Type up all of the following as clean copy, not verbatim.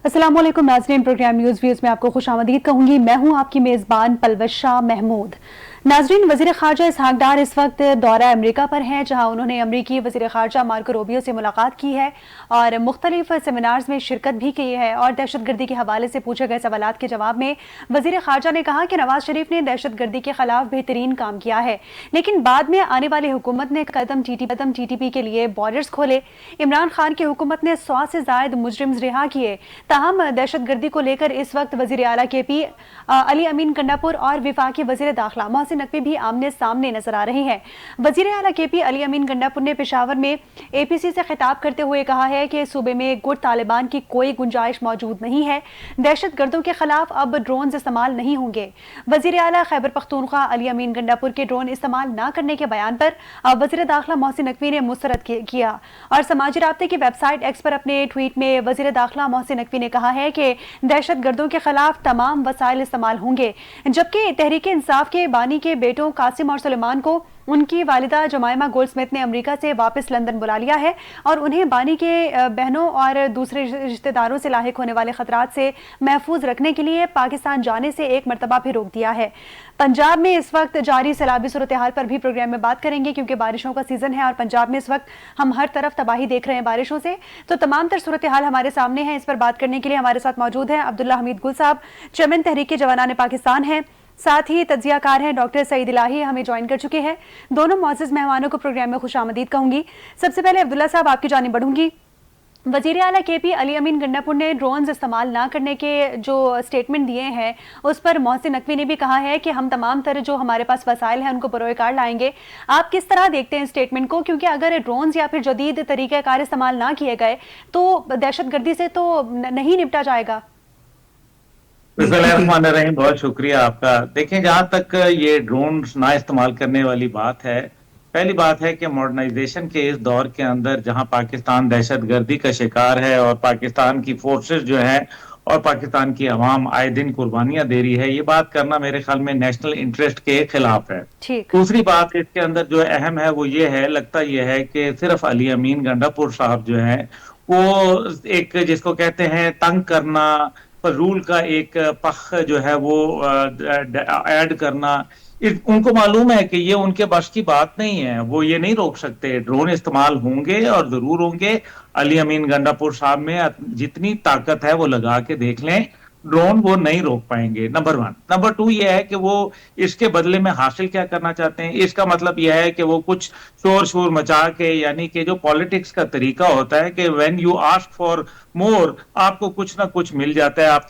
अस्सलाम वालेकुम नाज़रीन, प्रोग्राम न्यूज़ व्यूज़ में आपको खुश आमदीद कहूँगी। मैं हूँ आपकी मेज़बान पलवश शाह महमूद। नाज़रीन, वज़ीर ख़ारजा इसहाक़ डार इस वक्त दौरा अमरीका पर हैं, जहाँ उन्होंने अमरीकी वज़ीर ख़ारजा मार्को रूबियो से मुलाकात की है और मुख्तलिफ सेमिनार्स में शिरकत भी की है। और दहशत गर्दी के हवाले से पूछे गए सवालात के जवाब में वज़ीर ख़ारजा ने कहा कि नवाज शरीफ ने दहशत गर्दी के खिलाफ बेहतरीन काम किया है, लेकिन बाद में आने वाली हुकूमत ने कदम TTP के लिए बॉर्डर्स खोले। इमरान खान की हुकूमत ने 100 से ज़ायद मुजरिम रिहा किए। ताहम दहशत गर्दी को लेकर इस वक्त वज़ीर आला KP अली अमीन गंडापुर और वफाकी वज़ीर दाखिला मोहसिन नकवी भी आमने सामने नजर आ रहे हैं। वज़ीर आला KP अली अमीन गंडापुर ने पेशावर में APC से खिताब करते हुए कहा है कि सूबे में गुट तालिबान की कोई गुंजाइश मौजूद नहीं है। दहशत गर्दों के खिलाफ अब ड्रोन इस्तेमाल नहीं होंगे। वज़ीर आला खैबर पख्तूनख्वा अली अमीन गंडापुर के ड्रोन इस्तेमाल न करने के बयान पर वज़ीर दाखिला मोहसिन नकवी ने मुस्तरद किया। और समाजी राब्ते की वेबसाइट X पर अपने ट्वीट में वज़ीर दाखिला मोहसिन नकवी ने कहा है कि दहशत गर्दों के खिलाफ तमाम वसाइल इस्तेमाल होंगे, जबकि तहरीक इंसाफ के बानी के बेटों कासिम और सुलेमान को उनकी वालिदा जमाइमा गोल्डस्मिथ ने अमेरिका से वापस लंदन बुला लिया है और उन्हें बानी के बहनों और दूसरे रिश्तेदारों से लाहिक होने वाले खतरात से महफूज रखने के लिए पाकिस्तान जाने से एक मरतबा भी रोक दिया है। पंजाब में इस वक्त जारी सैलाबी सूरत हाल पर भी प्रोग्राम में बात करेंगे, क्योंकि बारिशों का सीजन है और पंजाब में इस वक्त हम हर तरफ तबाही देख रहे हैं बारिशों से। तो तमाम तर सूरत हाल हमारे सामने है। इस पर बात करने के लिए हमारे साथ मौजूद हैं अब्दुल्ला हमीद गुल साहब, चेयरमैन तहरीक जवानान पाकिस्तान हैं, साथ ही तज्जियाकार हैं डॉक्टर सईद इलाही हमें ज्वाइन कर चुके हैं। दोनों मुअज़्ज़ज़ मेहमानों को प्रोग्राम में खुश आमदीद कहूँगी। सबसे पहले अब्दुल्ला साहब, आपकी जानिब बढ़ूंगी। वज़ीर आला KP अली अमीन गंडापुर ने ड्रोन्स इस्तेमाल ना करने के जो स्टेटमेंट दिए हैं, उस पर मोहसिन नकवी ने भी कहा है कि हम तमाम तरह जो हमारे पास वसाइल हैं उनको बरोए-कार लाएंगे। आप किस तरह देखते हैं स्टेटमेंट को, क्योंकि अगर ड्रोन्स या फिर जदीद तरीक़ाकार इस्तेमाल ना किए गए तो दहशत गर्दी से तो नहीं निपटा जाएगा। बिस्मिल्लाहिर्रहमानिर्रहीम, बहुत शुक्रिया आपका। देखें, जहां तक ये ड्रोन ना इस्तेमाल करने वाली बात है, पहली बात है कि मॉडर्नाइजेशन के इस दौर के अंदर जहां पाकिस्तान दहशतगर्दी का शिकार है और पाकिस्तान की फोर्सेस जो है और पाकिस्तान की अवाम आए दिन कुर्बानियां दे रही है, ये बात करना मेरे ख्याल में नेशनल इंटरेस्ट के खिलाफ है। दूसरी बात इसके अंदर जो अहम है वो ये है, लगता ये है कि सिर्फ अली अमीन गंडापुर साहब जो है वो एक जिसको कहते हैं तंग करना, रूल का एक पख जो है वो ऐड करना, उनको मालूम है कि ये उनके बस की बात नहीं है, वो ये नहीं रोक सकते। ड्रोन इस्तेमाल होंगे और जरूर होंगे। अली अमीन गंडापुर साहब में जितनी ताकत है वो लगा के देख लें, ड्रोन वो नहीं रोक पाएंगे। नंबर 1। नंबर 2 ये है कि वो इसके बदले में हासिल क्या करना चाहते हैं। इसका मतलब यह है कि वो कुछ शोर शोर मचा के, यानी कि जो पॉलिटिक्स का तरीका होता है कि when you ask for more, आपको कुछ ना कुछ मिल जाता है। आप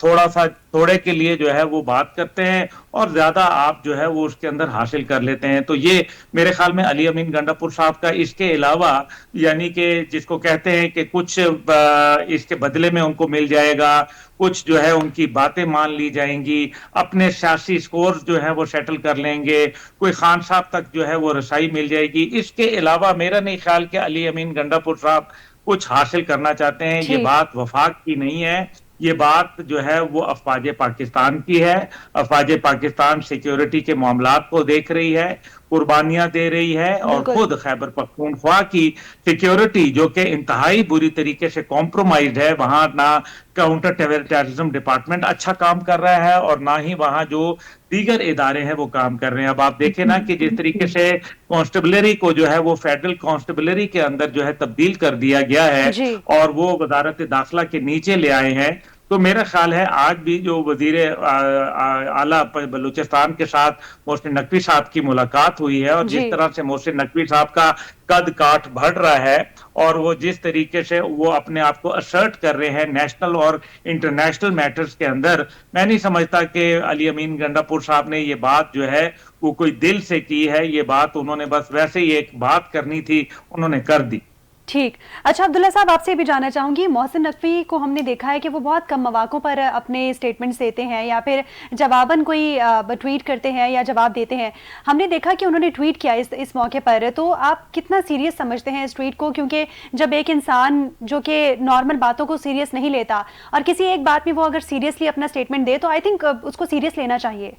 थोड़े के लिए जो है वो बात करते हैं और ज्यादा आप जो है वो उसके अंदर हासिल कर लेते हैं। तो ये मेरे ख्याल में अली अमीन गंडापुर साहब का इसके अलावा, यानी कि जिसको कहते हैं कि कुछ इसके बदले में उनको मिल जाएगा, कुछ जो है उनकी बातें मान ली जाएंगी, अपने सियासी स्कोर जो है वो सेटल कर लेंगे, कोई खान साहब तक जो है वो रसाई मिल जाएगी। इसके अलावा मेरा नहीं ख्याल कि अली अमीन गंडापुर साहब कुछ हासिल करना चाहते हैं। ये बात वफाक की नहीं है, ये बात जो है वो अफवाज पाकिस्तान की है। अफवाज पाकिस्तान सिक्योरिटी के मामलात को देख रही है, कुर्बानियां दे रही है और खुद खैबर पख्तूनख्वा की सिक्योरिटी जो कि इंतहाई बुरी तरीके से कॉम्प्रोमाइज्ड है, वहां ना काउंटर टेररिज्म डिपार्टमेंट अच्छा काम कर रहा है और ना ही वहां जो दीगर इदारे हैं वो काम कर रहे हैं। अब आप देखें ना कि जिस तरीके से कांस्टेबलरी को जो है वो फेडरल कांस्टेबलरी के अंदर जो है तब्दील कर दिया गया है और वो वजारत दाखिला के नीचे ले आए हैं, तो मेरा ख्याल है आज भी जो वजीर आला बलूचिस्तान के साथ मोहसिन नकवी साहब की मुलाकात हुई है और जिस तरह से मोहसिन नकवी साहब का कद काठ बढ़ रहा है और वो जिस तरीके से वो अपने आप को असर्ट कर रहे हैं नेशनल और इंटरनेशनल मैटर्स के अंदर, मैं नहीं समझता कि अली अमीन गंडापुर साहब ने ये बात जो है वो कोई दिल से की है। ये बात उन्होंने बस वैसे ही एक बात करनी थी, उन्होंने कर दी। ठीक। अच्छा अब्दुल्ला साहब, आपसे भी जानना चाहूंगी, मोहसिन नकवी को हमने देखा है कि वो बहुत कम मौकों पर अपने स्टेटमेंट्स देते हैं या फिर जवाबन कोई ट्वीट करते हैं या जवाब देते हैं। हमने देखा कि उन्होंने ट्वीट किया इस मौके पर, तो आप कितना सीरियस समझते हैं इस ट्वीट को? क्योंकि जब एक इंसान जो कि नॉर्मल बातों को सीरियस नहीं लेता और किसी एक बात में वो अगर सीरियसली अपना स्टेटमेंट दे तो आई थिंक उसको सीरियस लेना चाहिए।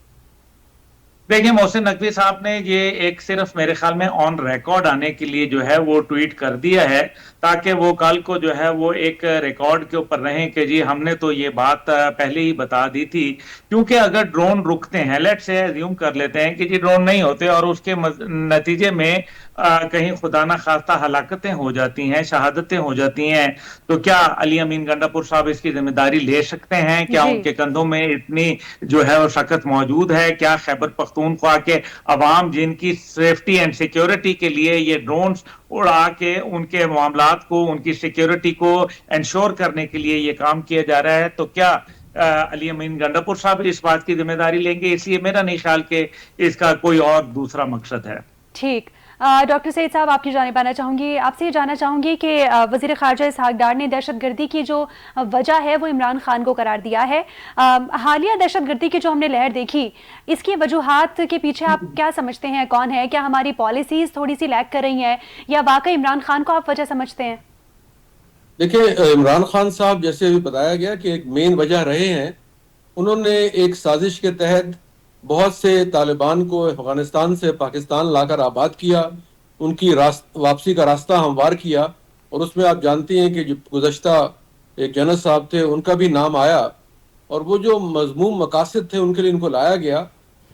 देखिए, मोहसिन नकवी साहब ने ये एक सिर्फ मेरे ख्याल में ऑन रिकॉर्ड आने के लिए जो है वो ट्वीट कर दिया है تاکہ وہ کل کو جو ہے وہ ایک ریکارڈ کے اوپر رہیں کہ جی ہم نے تو یہ بات پہلے ہی بتا دی تھی. کیونکہ اگر ڈرون رکتے ہیں، لیٹ سے ایزیوم کر لیتے ہیں کہ جی ڈرون نہیں ہوتے اور اس کے نتیجے میں کہیں خدا نہ خواستہ ہلاکتیں ہو جاتی ہیں، شہادتیں ہو جاتی ہیں، تو کیا علی امین گنڈاپور صاحب اس کی ذمہ داری لے سکتے ہیں؟ کیا جی ان کے کندھوں میں اتنی جو ہے وہ شکت موجود ہے؟ کیا خیبر پختونخوا کے عوام جن کی سیفٹی اینڈ سیکیورٹی کے لیے یہ ڈرونز اڑا کے ان کے معاملات کو، ان کی سیکیورٹی کو انشور کرنے کے لیے یہ کام کیا جا رہا ہے، تو کیا علی امین گنڈاپور صاحب اس بات کی ذمہ داری لیں گے؟ اس لیے میرا نہیں خیال کہ اس کا کوئی اور دوسرا مقصد ہے. ٹھیک. ڈاکٹر سعید صاحب آپ کی جانب آنا چاہوں گی، آپ سے یہ جاننا چاہوں گی کہ وزیر خارجہ اسحاق ڈار نے دہشت گردی کی جو وجہ ہے وہ عمران خان کو قرار دیا ہے. حالیہ دہشت گردی کی جو ہم نے لہر دیکھی، اس کی وجوہات کے پیچھے آپ کیا سمجھتے ہیں کون ہے؟ کیا ہماری پالیسیز تھوڑی سی لیک کر رہی ہیں یا واقعی عمران خان کو آپ وجہ سمجھتے ہیں؟ دیکھیں، عمران خان صاحب جیسے ابھی بتایا گیا کہ ایک مین وجہ رہے ہیں. انہوں نے ایک سازش کے تحت بہت سے طالبان کو افغانستان سے پاکستان لا کر آباد کیا، ان کی واپسی کا راستہ ہموار کیا، اور اس میں آپ جانتی ہیں کہ جو گزشتہ ایک جنرل صاحب تھے ان کا بھی نام آیا، اور وہ جو مذموم مقاصد تھے ان کے لیے ان کو لایا گیا،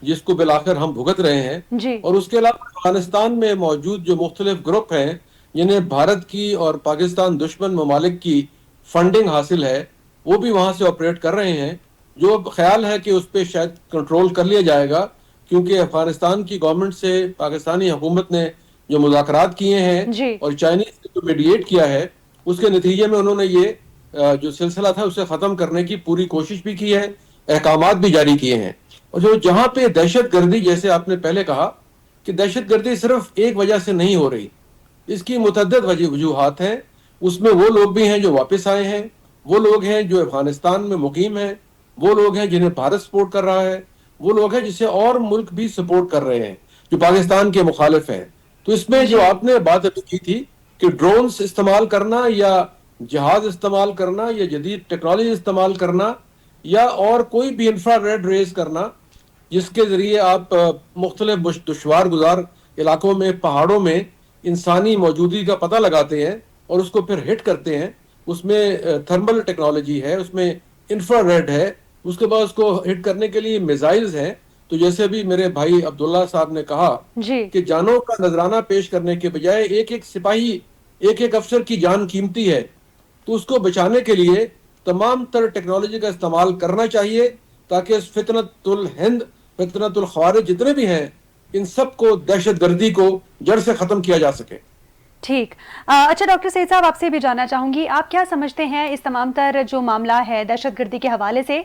جس کو بالآخر ہم بھگت رہے ہیں. جی. اور اس کے علاوہ افغانستان میں موجود جو مختلف گروپ ہیں جنہیں بھارت کی اور پاکستان دشمن ممالک کی فنڈنگ حاصل ہے، وہ بھی وہاں سے آپریٹ کر رہے ہیں، جو خیال ہے کہ اس پہ شاید کنٹرول کر لیا جائے گا، کیونکہ افغانستان کی گورنمنٹ سے پاکستانی حکومت نے جو مذاکرات کیے ہیں جی. اور چائنیز نے جو میڈیٹ کیا ہے، اس کے نتیجے میں انہوں نے یہ جو سلسلہ تھا اسے ختم کرنے کی پوری کوشش بھی کی ہے، احکامات بھی جاری کیے ہیں. اور جہاں پہ دہشت گردی، جیسے آپ نے پہلے کہا کہ دہشت گردی صرف ایک وجہ سے نہیں ہو رہی، اس کی متعدد وجوہات ہیں. اس میں وہ لوگ بھی ہیں جو واپس آئے ہیں، وہ لوگ ہیں جو افغانستان میں مقیم ہیں، وہ لوگ ہیں جنہیں بھارت سپورٹ کر رہا ہے، وہ لوگ ہیں جسے اور ملک بھی سپورٹ کر رہے ہیں جو پاکستان کے مخالف ہیں. تو اس میں جو آپ نے بات ابھی کی تھی کہ ڈرونز استعمال کرنا یا جہاز استعمال کرنا یا جدید ٹیکنالوجی استعمال کرنا یا اور کوئی بھی انفرا ریڈ ریز کرنا، جس کے ذریعے آپ مختلف دشوار گزار علاقوں میں، پہاڑوں میں انسانی موجودگی کا پتہ لگاتے ہیں اور اس کو پھر ہٹ کرتے ہیں. اس میں تھرمل ٹیکنالوجی ہے، اس میں انفرا ریڈ ہے، اس کے بعد اس کو ہٹ کرنے کے لیے میزائلز ہیں. تو جیسے بھی میرے بھائی عبداللہ صاحب نے کہا جی. کہ جانوں کا نذرانہ پیش کرنے کے بجائے ایک ایک سپاہی، ایک ایک افسر کی جان قیمتی ہے، تو اس کو بچانے کے لیے تمام تر ٹیکنالوجی کا استعمال کرنا چاہیے، تاکہ اس فتنۃ الہند، فتنۃ الخوارج جتنے بھی ہیں، ان سب کو، دہشت گردی کو جڑ سے ختم کیا جا سکے. ٹھیک. اچھا ڈاکٹر سعید صاحب آپ سے بھی جاننا چاہوں گی، آپ کیا سمجھتے ہیں اس تمام تر جو معاملہ ہے دہشت گردی کے حوالے سے،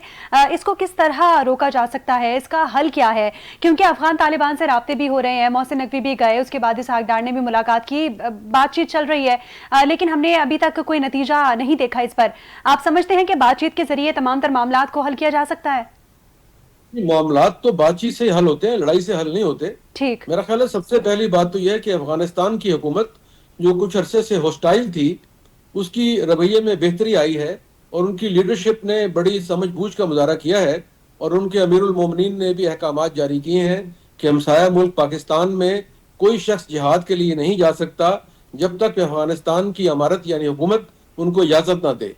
اس کو کس طرح روکا جا سکتا ہے؟ اس کا حل کیا ہے؟ کیونکہ افغان طالبان سے رابطے بھی ہو رہے ہیں، محسن نقوی بھی گئے، اس کے بعد اسحاق ڈار نے بھی ملاقات کی، بات چیت چل رہی ہے، لیکن ہم نے ابھی تک کوئی نتیجہ نہیں دیکھا اس پر. آپ سمجھتے ہیں کہ بات چیت کے ذریعے تمام تر معاملات کو حل کیا جا سکتا ہے؟ معاملات تو بات چیت سے حل ہوتے ہیں، لڑائی سے حل نہیں ہوتے. ٹھیک. میرا خیال ہے سب سے پہلی بات تو یہ ہے کہ افغانستان کی حکومت جو کچھ عرصے سے ہوسٹائل تھی، اس کی رویے میں بہتری آئی ہے، اور ان کی لیڈرشپ نے بڑی سمجھ بوجھ کا مظاہرہ کیا ہے، اور ان کے امیر المومنین نے بھی احکامات جاری کیے ہیں کہ ہمسایہ ملک پاکستان میں کوئی شخص جہاد کے لیے نہیں جا سکتا جب تک افغانستان کی امارت یعنی حکومت ان کو اجازت نہ دے.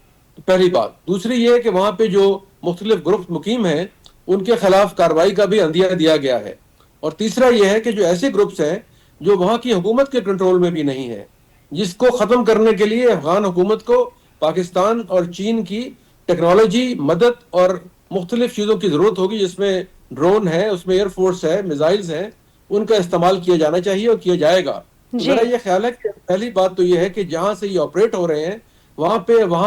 پہلی بات. دوسری یہ ہے کہ وہاں پہ جو مختلف گروپ مقیم ہیں ان کے خلاف کارروائی کا بھی عندیہ دیا گیا ہے. اور تیسرا یہ ہے کہ جو ایسے گروپس ہیں جو وہاں کی حکومت کے کنٹرول میں بھی نہیں ہے، جس کو ختم کرنے کے لیے افغان حکومت کو پاکستان اور چین کی ٹیکنالوجی، مدد اور مختلف چیزوں کی ضرورت ہوگی، جس میں ڈرون ہے، اس میں ایئر فورس ہے، میزائلز ہیں، ان کا استعمال کیا جانا چاہیے اور کیا جائے گا. میرا یہ خیال ہے کہ پہلی بات تو یہ ہے کہ جہاں سے یہ آپریٹ ہو رہے ہیں وہاں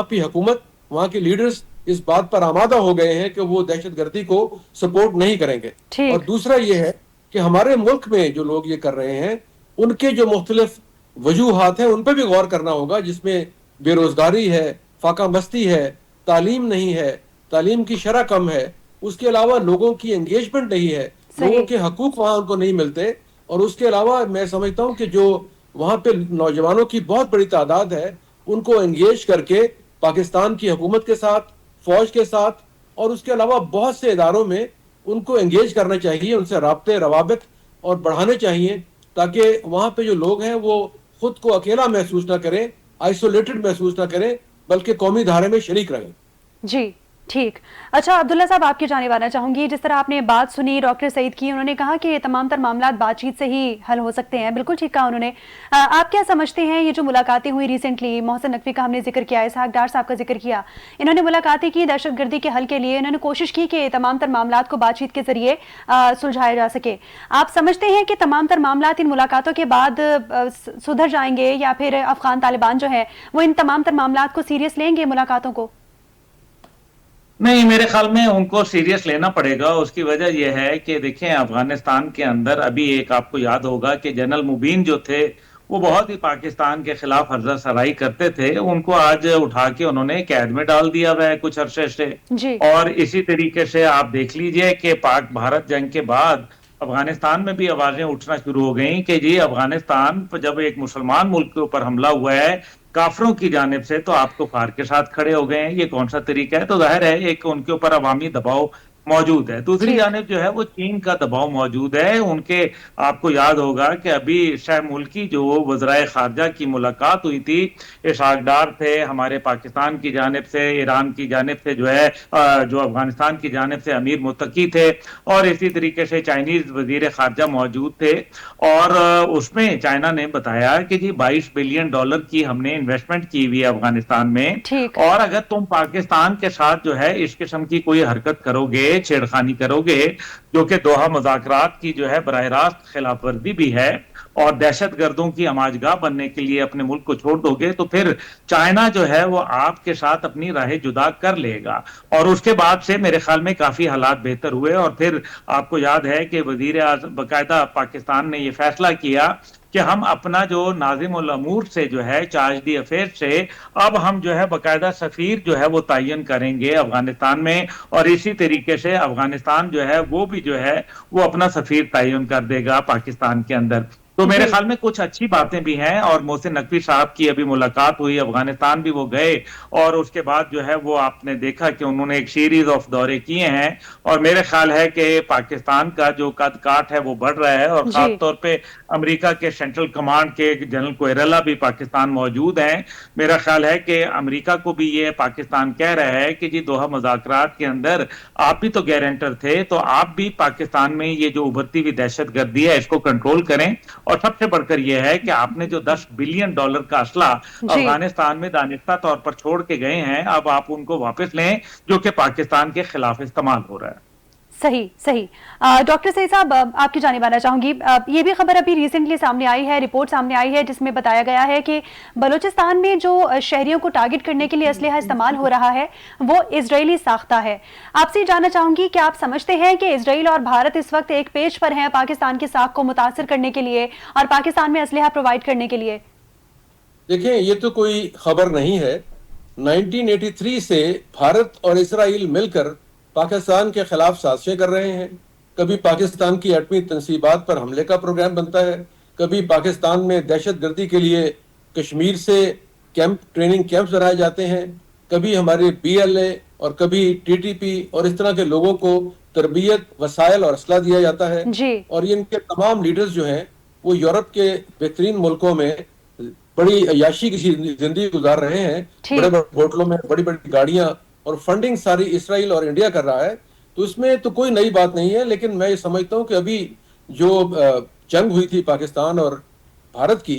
پہ حکومت، وہاں کے لیڈرز اس بات پر آمادہ ہو گئے ہیں کہ وہ دہشت گردی کو سپورٹ نہیں کریں گے. اور دوسرا یہ ہے کہ ہمارے ملک میں جو لوگ یہ کر رہے ہیں ان کے جو مختلف وجوہات ہیں ان پہ بھی غور کرنا ہوگا، جس میں بے روزگاری ہے، فاقہ مستی ہے، تعلیم نہیں ہے، تعلیم کی شرح کم ہے، اس کے علاوہ لوگوں کی انگیجمنٹ نہیں ہے، لوگوں کے حقوق وہاں ان کو نہیں ملتے. اور اس کے علاوہ میں سمجھتا ہوں کہ جو وہاں پہ نوجوانوں کی بہت بڑی تعداد ہے، ان کو انگیج کر کے پاکستان کی حکومت کے ساتھ، فوج کے ساتھ، اور اس کے علاوہ بہت سے اداروں میں ان کو انگیج کرنا چاہیے، ان سے رابطے، روابط اور بڑھانے چاہیے، تاکہ وہاں پہ جو لوگ ہیں وہ خود کو اکیلا محسوس نہ کریں، आइसोलेटेड महसूस ना करें, बल्कि कौमी धारे में शरीक रहें। जी, ठीक। अच्छा अब्दुल्ला साहब, आपकी जानिब आना चाहूंगी। जिस तरह आपने बात सुनी डॉक्टर सईद की, उन्होंने कहा कि तमाम तर मामलात बातचीत से ही हल हो सकते हैं। बिल्कुल ठीक कहा उन्होंने। आप क्या समझते हैं, ये जो मुलाकातें हुई रिसेंटली, मोहसिन नकवी का हमने जिक्र किया, इसहाक डार साहब का जिक्र किया, इन्होंने मुलाकातें की दहशतगर्दी के हल के लिए, इन्होंने कोशिश की कि तमाम तर मामलात को बातचीत के जरिए सुलझाया जा सके। आप समझते हैं कि तमाम तर मामलात इन मुलाकातों के बाद सुधर जाएंगे, या फिर अफगान तालिबान जो है वो इन तमाम तर मामलात को सीरियस लेंगे मुलाकातों को? नहीं, मेरे ख्याल में उनको सीरियस लेना पड़ेगा। उसकी वजह यह है कि देखें, अफगानिस्तान के अंदर अभी एक आपको याद होगा कि जनरल मुबीन जो थे वो बहुत ही पाकिस्तान के खिलाफ हर्जा सराई करते थे। उनको आज उठा के उन्होंने कैद में डाल दिया हुआ है कुछ अरसे से। जी। और इसी तरीके से आप देख लीजिए कि पाक भारत जंग के बाद अफगानिस्तान में भी आवाजें उठना शुरू हो गई कि जी अफगानिस्तान पर जब एक मुसलमान मुल्क के ऊपर हमला हुआ है काफरों की जानिब से, तो आप तो फार के साथ खड़े हो गए हैं, ये कौन सा तरीका है? तो जाहिर है एक उनके ऊपर अवामी दबाव मौजूद है। दूसरी जानिब जो है वो चीन का दबाव मौजूद है। उनके आपको याद होगा कि अभी शाह मुल्की जो वज़राए खारजा की मुलाकात हुई थी, इसहाक डार थे हमारे पाकिस्तान की जानिब से, ईरान की जानिब से जो है जो अफगानिस्तान की जानिब से अमीर मुत्तकी थे, और इसी तरीके से चाइनीज वजीर खारजा मौजूद थे। और उसमें चाइना ने बताया कि जी $22 बिलियन की हमने इन्वेस्टमेंट की हुई है अफगानिस्तान में, और अगर तुम पाकिस्तान के साथ जो है इस किस्म की कोई हरकत करोगे, छेड़खानी करोगे, जो कि दोहा मुज़ाकरात की जो है बराह रास्त खिलाफ वर्जी भी है, और दहशतगर्दों की अमाजगाह बनने के लिए अपने मुल्क को छोड़ दोगे, तो फिर चाइना जो है वो आपके साथ अपनी राहें जुदा कर लेगा। और उसके बाद से मेरे ख्याल में काफी हालात बेहतर हुए, और फिर आपको याद है कि वजीर आज़म बाकायदा पाकिस्तान ने ये फैसला किया कि हम अपना जो नाजिम उल अमूर से जो है चार्ज दी अफेयर से अब हम जो है बाकायदा सफीर जो है वो तयन करेंगे अफगानिस्तान में, और इसी तरीके से अफगानिस्तान जो है वो भी जो है वो अपना सफीर तयन कर देगा पाकिस्तान के अंदर। तो मेरे ख्याल में कुछ अच्छी बातें भी हैं। और मोहसिन नकवी साहब की अभी मुलाकात हुई, अफगानिस्तान भी वो गए, और उसके बाद जो है वो आपने देखा कि उन्होंने एक सीरीज ऑफ दौरे किए हैं, और मेरे ख्याल है कि पाकिस्तान का जो कद काठ है वो बढ़ रहा है। और खास तौर पे अमेरिका के सेंट्रल कमांड के जनरल कोयरेला भी पाकिस्तान मौजूद हैं। मेरा ख्याल है कि अमेरिका को भी ये पाकिस्तान कह रहा है कि जी दोहा मुज़ाकरात के अंदर आप भी तो गारंटर थे, तो आप भी पाकिस्तान में ये जो उभरती हुई दहशतगर्दी है इसको कंट्रोल करें। और सबसे बढ़कर यह है कि आपने जो $10 बिलियन का असला अफगानिस्तान में दानिस्ता तौर पर छोड़ के गए हैं, अब आप उनको वापस लें, जो कि पाकिस्तान के खिलाफ इस्तेमाल हो रहा है। सही सही। डॉक्टर सईद साहब, आपकी जानिब आना चाहूंगी। ये भी खबर अभी रिसेंटली सामने आई है, रिपोर्ट सामने आई है, जिसमें बताया गया है कि बलूचिस्तान में जो शहरियों को टारगेट करने के लिए असलहा इस्तेमाल हो रहा है वो इजरायली साख्ता है। आपसे जानना चाहूंगी कि आप समझते हैं कि इजराइल और भारत इस वक्त एक पेज पर हैं पाकिस्तान की साख को मुतासर करने के लिए और पाकिस्तान में असलहा प्रोवाइड करने के लिए? देखिए, ये तो कोई खबर नहीं है। 1983 से भारत और इसराइल मिलकर पाकिस्तान के खिलाफ साजिशें कर रहे हैं। कभी पाकिस्तान की एटमी तंसीबात पर हमले का प्रोग्राम बनता है, कभी पाकिस्तान में दहशतगर्दी के लिए कश्मीर से ट्रेनिंग कैंप्स बनाए जाते हैं, कभी हमारे BLA और कभी TTP और इस तरह के लोगों को तरबियत, वसाइल और असला दिया जाता है। और इनके तमाम लीडर्स जो हैं वो यूरोप के बेहतरीन मुल्कों में बड़ी अयाशी की जिंदगी गुजार रहे हैं, बड़े बड़े होटलों में बड़ी बड़ी गाड़ियां, और फंडिंग सारी इसराइल और इंडिया कर रहा है। तो इसमें तो कोई नई बात नहीं है, लेकिन मैं ये समझता हूँ कि अभी जो जंग हुई थी पाकिस्तान और भारत की,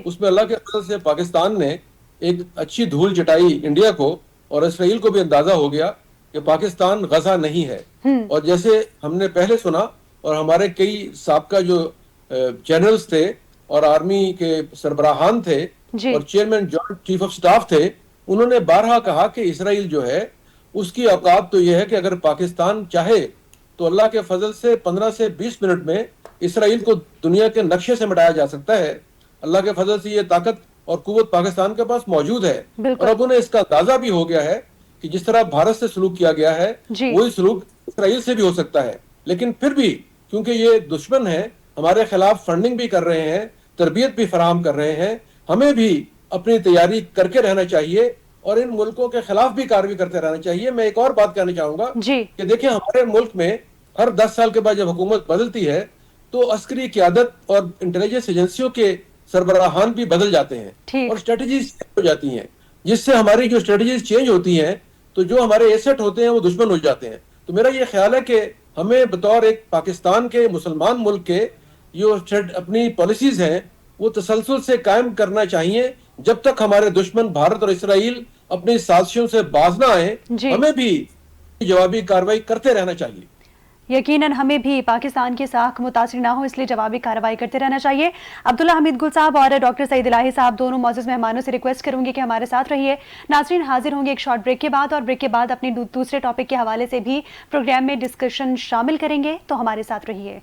उसमें अल्लाह के फजल से पाकिस्तान ने एक अच्छी धूल चटाई इंडिया को, और इसराइल को भी अंदाजा हो गया कि पाकिस्तान गजा नहीं है। और जैसे हमने पहले सुना, और हमारे कई साबका जो जनरल्स थे और आर्मी के सरबराहान थे और chairman joint chief of staff थे, उन्होंने बारहा कहा कि इसराइल जो है उसकी औकात तो यह है कि अगर पाकिस्तान चाहे तो अल्लाह के फजल से 15 से 20 मिनट में इसराइल को दुनिया के नक्शे से मिटाया जा सकता है। अल्लाह के फजल से ये ताकत और कुव्वत पाकिस्तान के पास मौजूद है। और अब उन्हें इसका अंदाजा भी हो गया है कि जिस तरह भारत से सलूक किया गया है वही सलूक इसराइल से भी हो सकता है। लेकिन फिर भी क्योंकि ये दुश्मन है, हमारे खिलाफ फंडिंग भी कर रहे हैं, तरबियत भी फराहम कर रहे हैं, हमें भी अपनी तैयारी करके रहना चाहिए और इन मुल्कों के खिलाफ भी कार्रवाई करते रहना चाहिए। मैं एक और बात कहना चाहूंगा कि देखिए, हमारे मुल्क में हर 10 साल के बाद जब हुकूमत बदलती है तो अस्करी क़यादत और इंटेलिजेंस एजेंसियों के सरबराहान भी बदल जाते हैं ठीक। और स्ट्रेटजीज हो जाती हैं, जिससे हमारी जो स्ट्रेटजीज चेंज होती हैं तो जो हमारे एसेट होते हैं वो दुश्मन हो जाते हैं। तो मेरा ये ख्याल है कि हमें बतौर एक पाकिस्तान के मुसलमान मुल्क के जो अपनी पॉलिसीज हैं वो तसलसल से कायम करना चाहिए जब तक हमारे दुश्मन भारत और इसराइल अपनी साजिशों से बाज ना आए। हमें भी जवाबी कार्रवाई करते रहना चाहिए। यकीनन हमें भी पाकिस्तान की साख मुतासिर ना हो, इसलिए जवाबी कार्रवाई करते रहना चाहिए। अब्दुल्ला हमीद गुल साहब और डॉक्टर सईद इलाही साहब दोनों मौजूद मेहमानों से रिक्वेस्ट करूंगी कि हमारे साथ रहिए। नाज़रीन हाजिर होंगे एक शॉर्ट ब्रेक के बाद, और ब्रेक के बाद अपने दूसरे टॉपिक के हवाले से भी प्रोग्राम में डिस्कशन शामिल करेंगे, तो हमारे साथ रहिए।